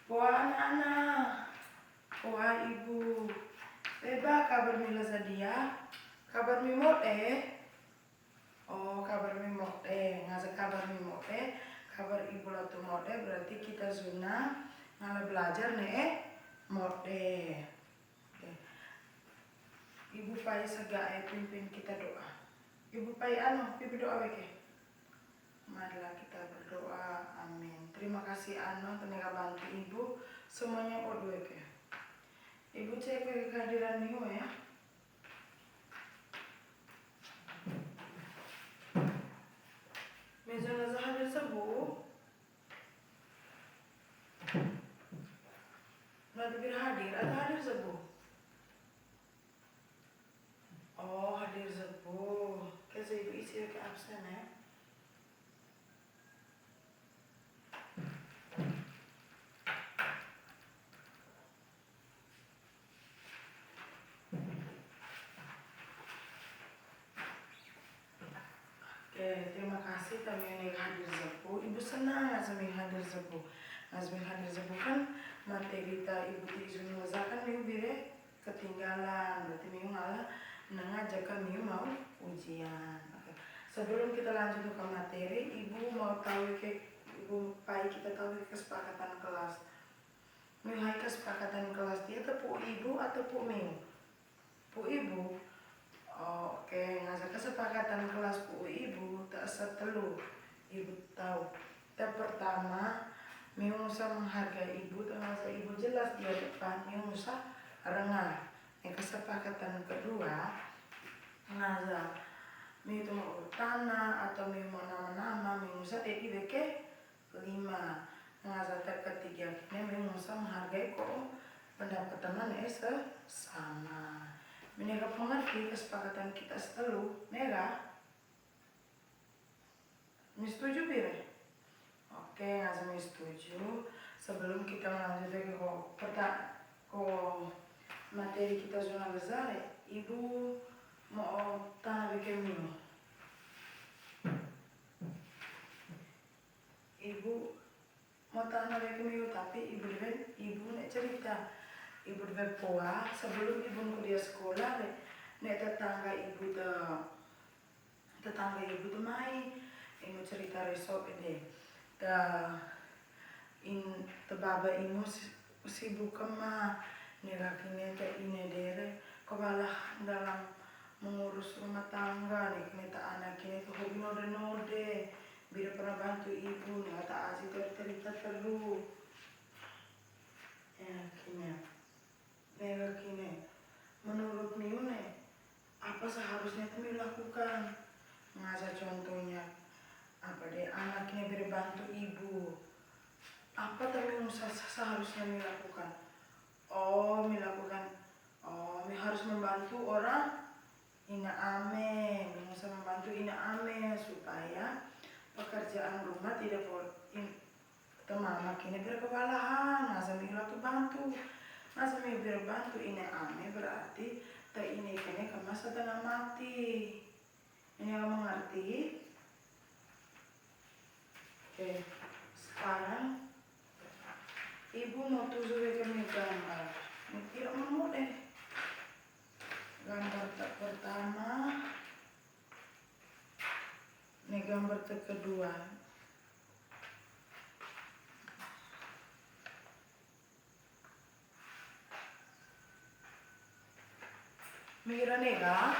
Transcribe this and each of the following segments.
Poa anak-anak, poa ibu. Beba kabar mila sadia, kabar mimot Oh kabar mimot ngasa kabar mimot kabar ibu latu mode berarti kita zona ngala belajar mode. Ibu pai saga pimpin kita doa. Ibu pai pimpin doa weke. Marilah kita berdoa, amin. Terima kasih tenaga bantu ibu semuanya odwe ke. Ibu cek kehadiran niu ya. Meja naza hadir sebu. Nanti hadir atau hadir sebu? Oh hadir sebu. Kayaknya ibu isi ke absen ya. Terima kasih kami yang hadir sebu. Ibu senang Azmi hadir sebu. Azmi hadir sebu kan materi ibu ti izin kan minggu bire ketinggalan. Berarti minggu ngalah ngajak kami mau ujian. Sebelum kita lanjut ke materi, ibu mau tahu ibu pai kita tahu kesepakatan kelas. Mihai kesepakatan kelas dia tepuk ibu atau tepuk minggu? Pu ibu. Oke, ngasa kesepakatan kelas pu ibu tak setelu ibu tahu. Yang pertama, minggu usah menghargai ibu, termasuk ibu jelas dia depan, minggu usah rengah. Yang kesepakatan kedua, ngasa minggu mau tanah atau minggu mau nama-nama, minggu usah beke kelima. Ngasa ketiga, minggu usah menghargai kok pendapat teman sama. Menega mengerti kesepakatan kita setelu, nega? Setuju bire? Oke, ngasa setuju. Sebelum kita melanjutkan ke materi kita zona besar, ibu mau tanya bikin minggu. Ibu mau tanya bikin minggu, tapi ibu nek cerita. Ibu de poa sebelum ibu kuliah sekolah nek tetangga ibu mai ibu cerita resop ini baba ibu sibuk kema nerakine ini dere kebalah dalam mengurus rumah tangga nih tak anak ini tuh hobi node bila pernah bantu ibu nih tak asih cerita terus ya kini menurut Miune apa seharusnya kami lakukan? Masa contohnya apa deh anaknya berbantu ibu, apa tapi seharusnya melakukan? Harus membantu orang ina ame, bisa membantu ina ame supaya pekerjaan rumah tidak mama kini berkewalahan, masa mila bantu. Masa mi berbantu ini ame berarti tak ini kene ke masa tengah mati. Ini kamu mengerti? Oke, sekarang ibu mau tuju kami gambar. Tidak mau gambar pertama, ini gambar kedua. Mira nega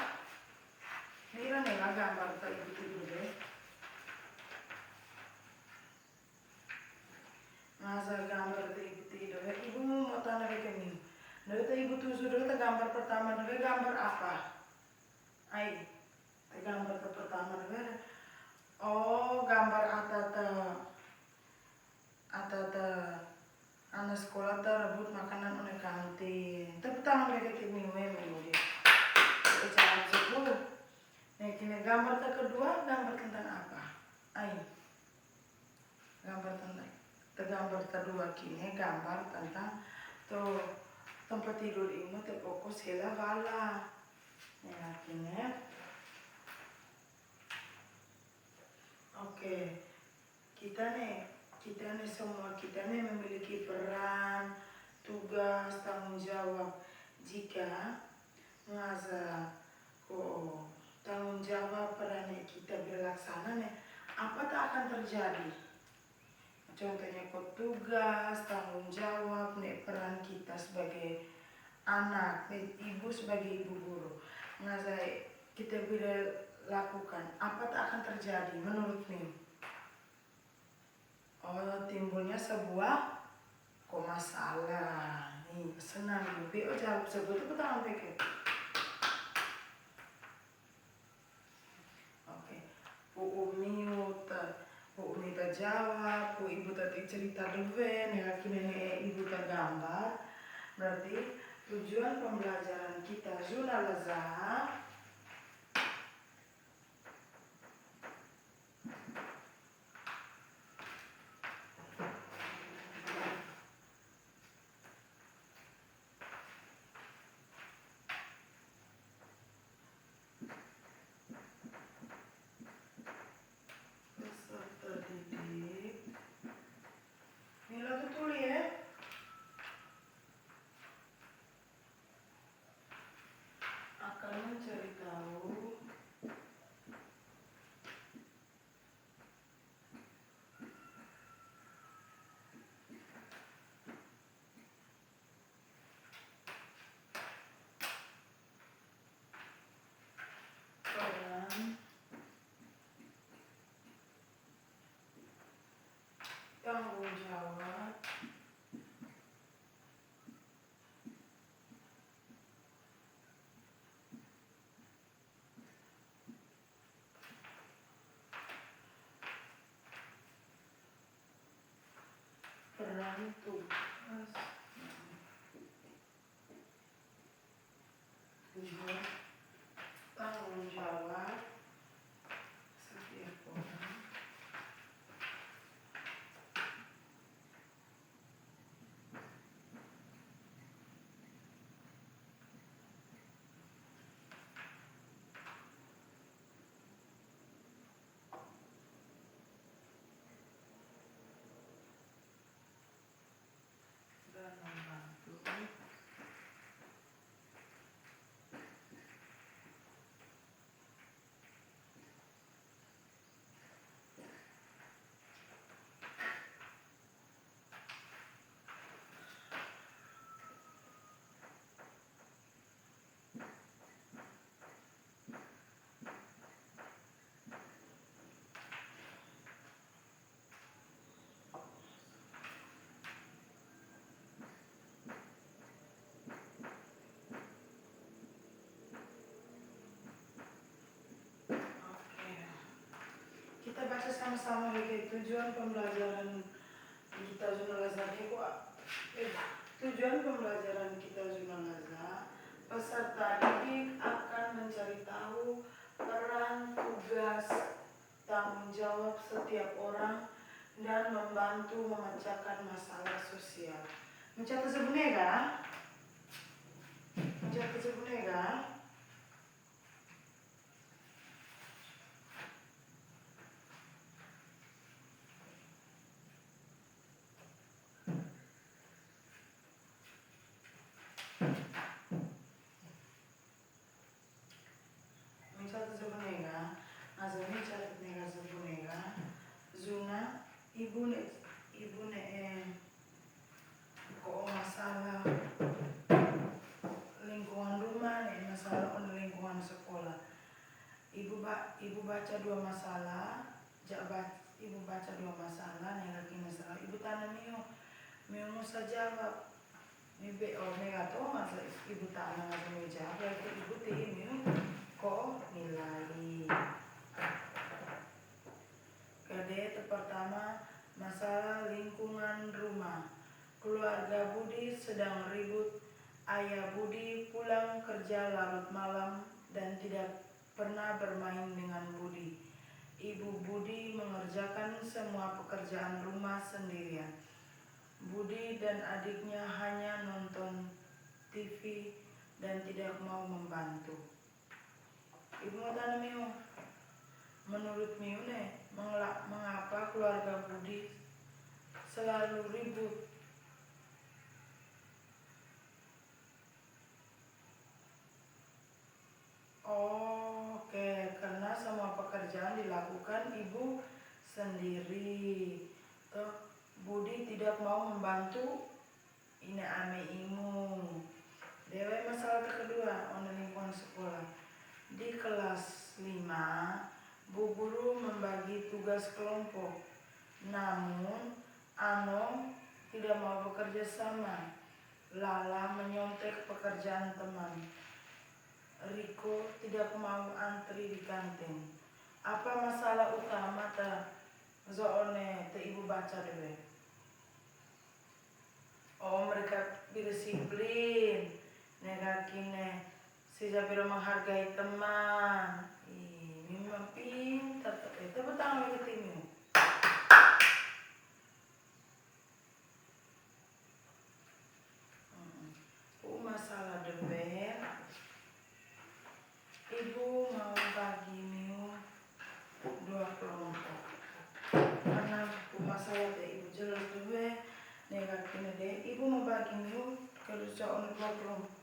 gambar ibu tidur deh. Masa gambar ibu tidur, ibu mau tanya ke kami. Dari ibu tuh sudah gambar pertama dulu gambar apa? Gambar pertama dulu. Gambar atata anak sekolah rebut makanan oleh kantin. Tepuk tangan mereka kini minggu dia. Jangan sebut. Kini gambar kedua gambar tentang apa? Gambar kedua kini gambar tentang tempat tidur ibu terfokus hela bala. Ya kini. Oke. Kita nih semua memiliki peran tugas tanggung jawab jika ngaza tanggung jawab perannya kita berlaksana nih, apa tak akan terjadi? Contohnya tugas tanggung jawab nih peran kita sebagai anak, ibu sebagai ibu guru ngaza kita bila lakukan, apa tak akan terjadi menurut nih? Timbulnya sebuah masalah nih, senang nih, jawab sebut itu tangan pikir. Oke, Bu Umi jawab, Bu Ibu tadi cerita dulu nih, nenek Ibu tergambar. Berarti tujuan pembelajaran kita zona lazah peserta didik. Mila tuh tulis ya. Akan mencari tahu peran tanggung jawab peran tugas tujuan tanggung jawab setiap orang dan membantu Oke, kita baca sama-sama lagi tujuan pembelajaran kita zona lazah tujuan pembelajaran kita zona lazah, peserta didik akan mencari tahu peran tugas tanggung jawab setiap orang dan membantu memecahkan masalah sosial. Mencatat sebunega? Mencatat sebunega? Mencatat sebunega? Azami catat nega sebunega. Zuna ibu ne masalah lingkungan rumah nih, masalah lingkungan sekolah. Ibu baca dua masalah, ibu baca dua masalah nih lagi masalah. Ibu tanya Mio musa jawab. Mio atau masa ibu tanya Mio jawab, berarti ibu Mio kok nilai. Kade pertama masalah lingkungan rumah. Keluarga Budi sedang ribut. Ayah Budi pulang kerja larut malam dan tidak pernah bermain dengan Budi. Ibu Budi mengerjakan semua pekerjaan rumah sendirian. Budi dan adiknya hanya nonton TV dan tidak mau membantu. Ibu mau tanya Mio, menurut Mio mengapa keluarga Budi selalu ribut? tidak mau membantu ini ame imu. Dewe masalah kedua on lingkungan sekolah. Di kelas 5, Bu Guru membagi tugas kelompok. Namun Ano tidak mau bekerja sama. Lala menyontek pekerjaan teman. Riko tidak mau antri di kantin. Apa masalah utama zoone ibu baca dulu. Oh, mereka berdisiplin. Negakine si Zabiro menghargai teman. Ini memang pintar. Tepuk tangan bagi timmu. Masalah debat. Ibu mau bagi new 2 kelompok. Karena masalah ibu jelas debat. Negatifnya deh. Ibu mau bagi new kerjaan 2 kelompok.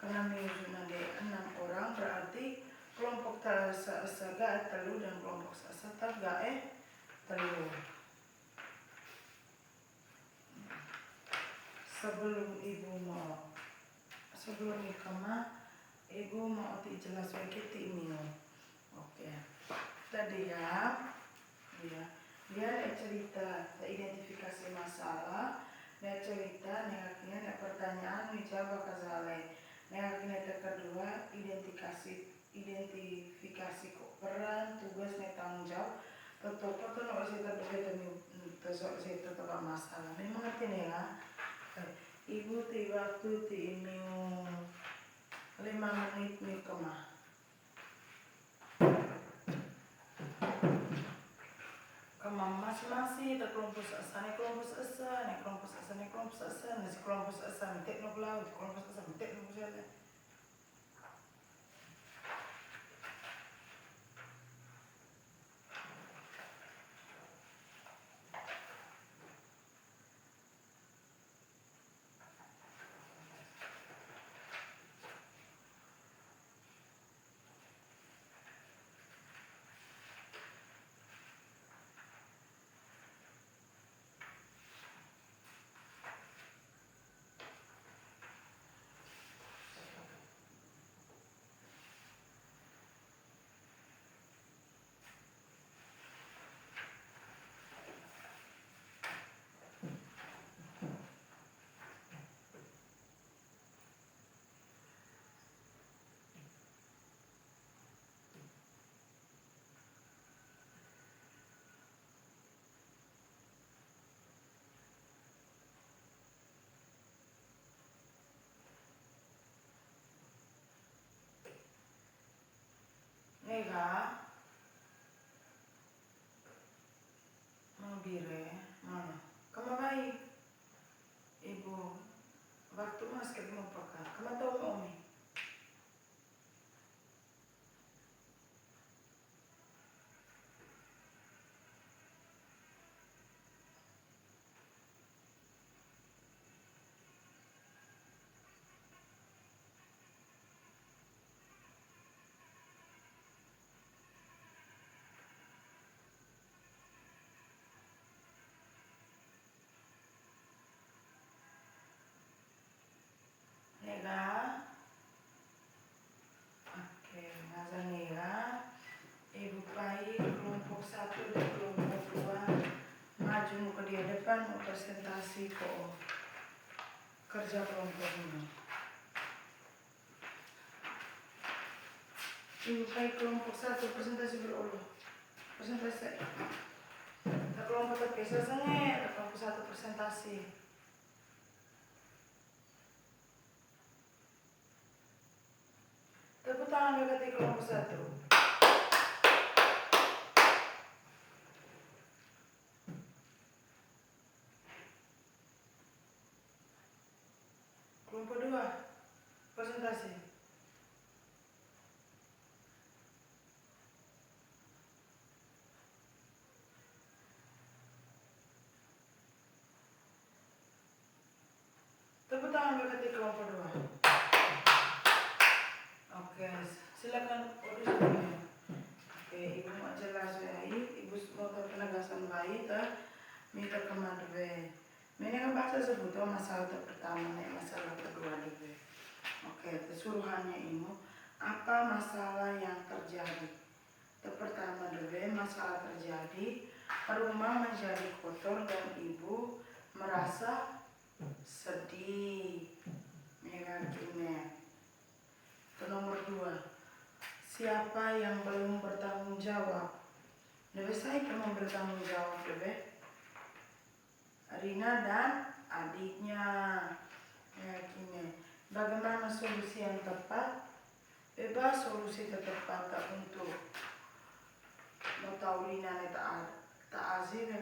Karena new sudah 6 orang berarti kelompok terasa gak telu dan kelompok sasata gak telu. Sebelum ikama ibu mau jelas lagi minum. Oke. Tadi dia cerita identifikasi masalah, dia cerita akhirnya pertanyaan dijawab kazale. Akhirnya kedua identifikasi peran, tugas, tanggung jawab. Tetap harus kita masalah. Memang artinya ya. Ibu waktu ini 5 menit nih kemah. Kemah masing-masing ada kelompok sasa, kelompok sasa, nasi kelompok sasa, mitek no laut, kelompok sasa, mitek no jalan. Nega mengire mana? Kamu baik, ibu. Waktu mas ketemu pakai. Kamu tahu Omi? Nega. Oke, Naza Nega. Ibu baik kelompok 1 dan kelompok 2 maju ke dia depan mau presentasi kok kerja kelompok ini. Ibu baik kelompok 1 presentasi berulang. Presentasi. Kelompok terbiasanya kelompok 1 presentasi. Tepuk tangan bagi kelompok 1. Kelompok 2 presentasi. Tepuk tangan bagi kelompok 2. Oke, silakan urus semuanya. Oke, ibu mau jelas ya, ibu mau penegasan baik, minta kemana tersebut masalah pertama nih, masalah kedua dulu. Oke, keseluruhannya ini apa masalah yang terjadi? Pertama dulu masalah terjadi, rumah menjadi kotor dan ibu merasa sedih. Negatifnya. Nomor 2, siapa yang belum bertanggung jawab? Saya belum bertanggung jawab bebe. Rina dan adiknya. Bagaimana solusi yang tepat? Bebas solusi tepat untuk mau tahu Rina tak azir.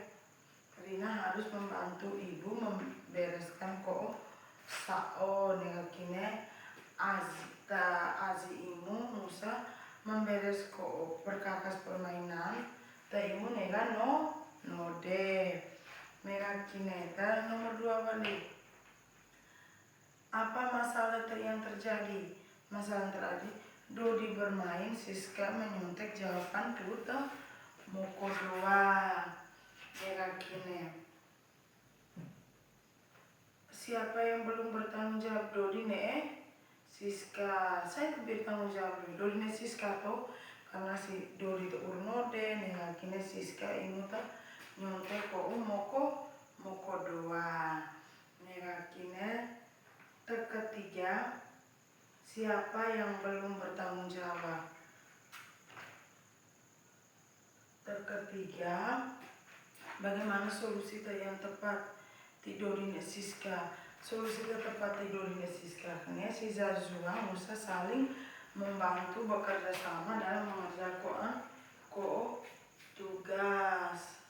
Rina harus membantu ibu membereskan sao negakine azi imu musa memberes perkakas permainan ta imu nega node megakine ta. Nomor 2 balik. Apa masalah yang terjadi? Masalah terjadi Dodi bermain, Siska menyuntik jawaban putar moko 2 megakine. Siapa yang belum bertanggung jawab? Dodi Siska. Saya bertanggung jawab Dodi Siska toh karena si Dodi itu urnode negakine Siska ini tuh nyontek moko 2 negakine. Ketiga, siapa yang belum bertanggung jawab? Ketiga, bagaimana solusi yang tepat tidurin Siska? Solusi tepat tidurin Siska karena si Zazua bisa saling membantu bekerja sama dalam mengerjakan tugas.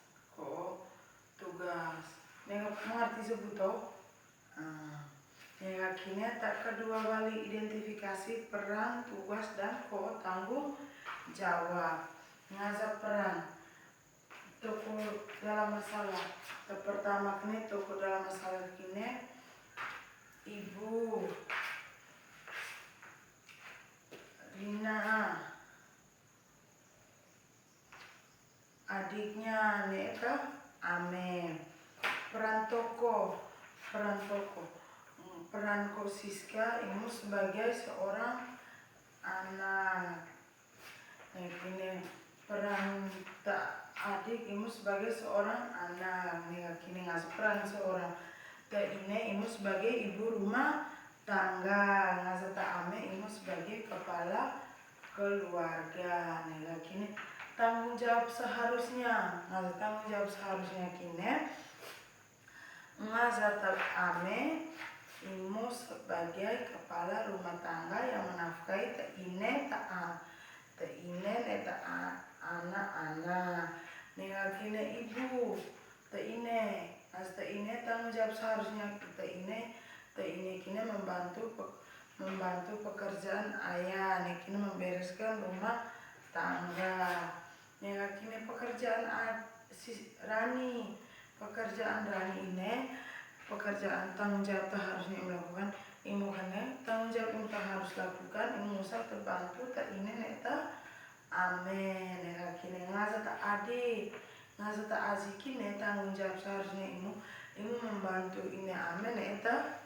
Mengerti sebut toh? Akhirnya kedua kali identifikasi peran, tugas, dan tanggung jawab. Ngazap peran toko dalam masalah. Pertama kini toko dalam masalah kini ibu Rina, adiknya Neka Ame. Peran toko Siska ini sebagai seorang anak. Ini peran adik ini sebagai seorang anak. Kini ngasih peran seorang. Ini sebagai ibu rumah tangga. Ngasih ame ini sebagai kepala keluarga. Kini tanggung jawab seharusnya. Ngasih tanggung jawab seharusnya kini. Ngasih ame imu sebagai kepala rumah tangga yang menafkahi anak-anak. Negakine ibu ini tanggung jawab seharusnya ini kini membantu pekerjaan ayah. Kini membereskan rumah tangga. Negakine pekerjaan Rani. Pekerjaan Rani ini pekerjaan tanggung jawab harusnya melakukan imu kene tanggung jawab yang harus lakukan imu usah terbantu ini neta amin kini ngasa adik ngasa azikine tanggung jawab seharusnya imu membantu ini amin neta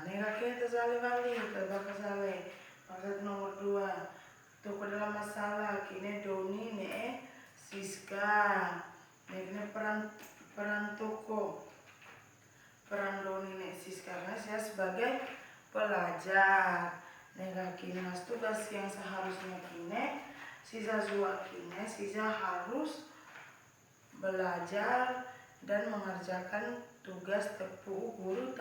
nega kene tersale bali terbakar sale. Maksud nomor 2 toko dalam masalah kini Doni Siska kini peran Doni Siska karena saya sebagai pelajar. Kini tugas yang seharusnya kini Siza Zua kini Siza harus belajar dan mengerjakan tugas tepu guru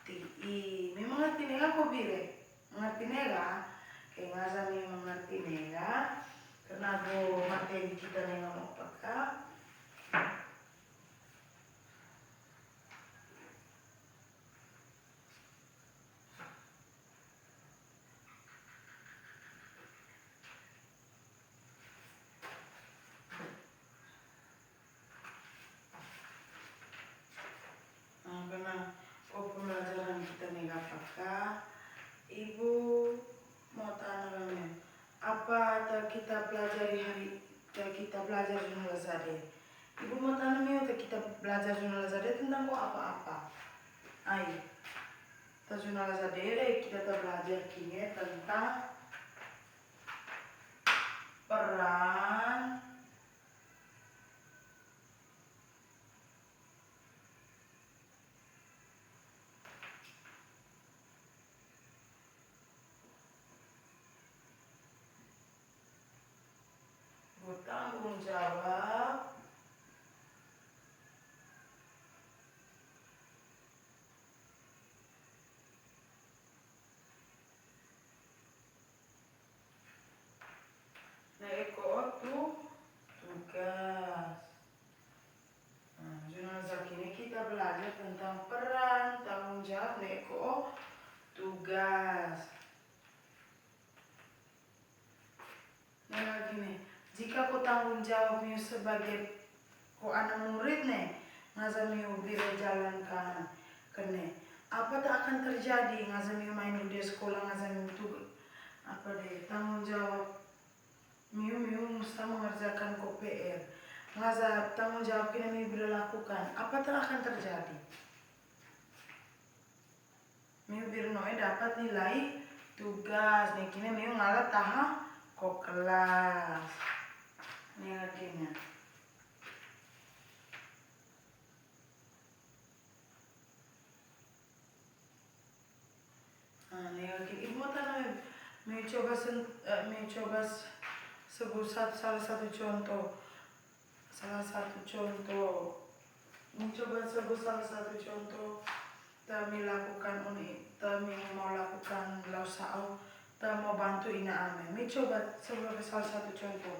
TI. Memang ngerti nega kok bire? Mengerti nega? Kayak ngasa nih mengerti nega karena materi kita nega mau pakai. Karena pembelajaran kita nega pakai. Ibu mau tanya apa kita pelajari hari kita belajar jumlah saja. Ibu mau tanam yuk, kita belajar Zona Lazadeh tentang kok apa-apa. Ayo, kita Zona Lazadeh kita belajar kini tentang peran bertanggung jawab tugas. Zona Lazadeh kita belajar tentang peran tanggung jawab tugas. Nah gini, jika kau tanggung jawab sebagai kau anak murid ngazamiu bira jalankan kene, apa tak akan terjadi ngazamiu main di sekolah ngazamiu tugas apa deh tanggung jawab miu mesti mengerjakan ko PR ngaza tanggung jawab kini miu bira lakukan, apa tak akan terjadi? Miu bira noe dapat nilai tugas nih kini miu ngalat taha ko kelas nih akhirnya. Ibu mau tanam, mau coba sebut salah satu contoh, mau coba sebut salah satu contoh, kami lakukan kami mau lakukan lausau, kami mau bantu ina ame, mau coba sebut salah satu contoh,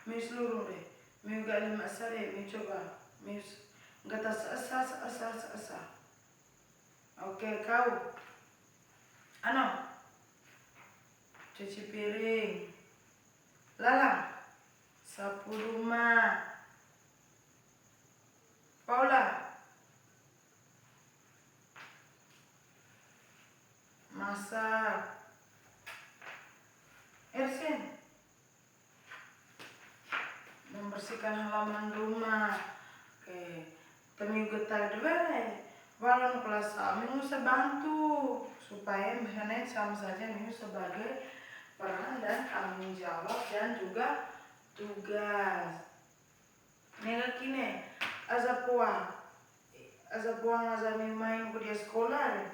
mau seluruh deh, mau gak lima sare, mau coba, mau gak tas asa. Oke kau. Ano? Cuci piring. Lala. Sapu rumah. Paula. Masak. Ersin. Membersihkan halaman rumah. Oke. Temi getar dua walau kelas A, usah bantu supaya misalnya sama saja sebagai peran dan tanggung jawab dan juga tugas. Nega kini azapuang main di sekolah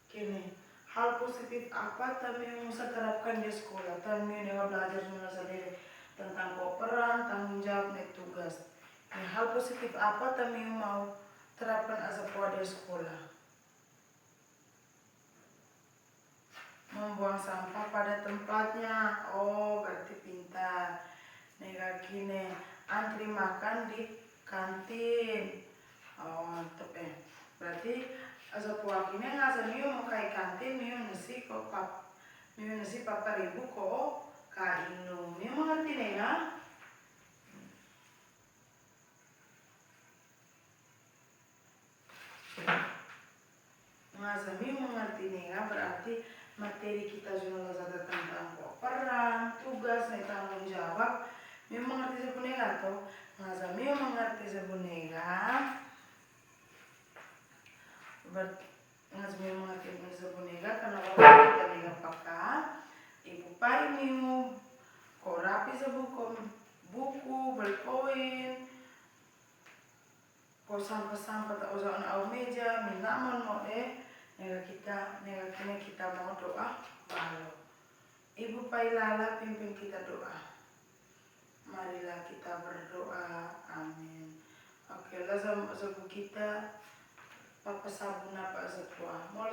kini hal positif apa kami usah terapkan di sekolah kami nega belajar Zona Lazadeh tentang peran tanggung jawab dan tugas. Hal positif apa kami mau terapkan azapuang di sekolah? Membuang sampah pada tempatnya. Oh, berarti pintar. Nega kini antri makan di kantin. Oh, tepe. Berarti azapuang ini ngazamiu mau kai kantin miu nasi papa ribu ko kainu. Miu mengerti nega? Ngazamiu mengerti nega berarti materi kita Zona Lazadeh tentang peran, tugas, tanggung jawab. Miu mengerti sebunega toh. Ngazamiu mengerti sebunega. Ngazamiu mengerti sebunega karena waktu kita nega pakai ibu pai miu ko rapi buku, berkoin, ko sampah-sampah tak usah au meja, minamon mau nega kini kita mau doa balo. Ibu pai lala pimpin kita doa. Marilah kita berdoa. Amin. Oke, lazam kita papa sabun apa azapuang. Mau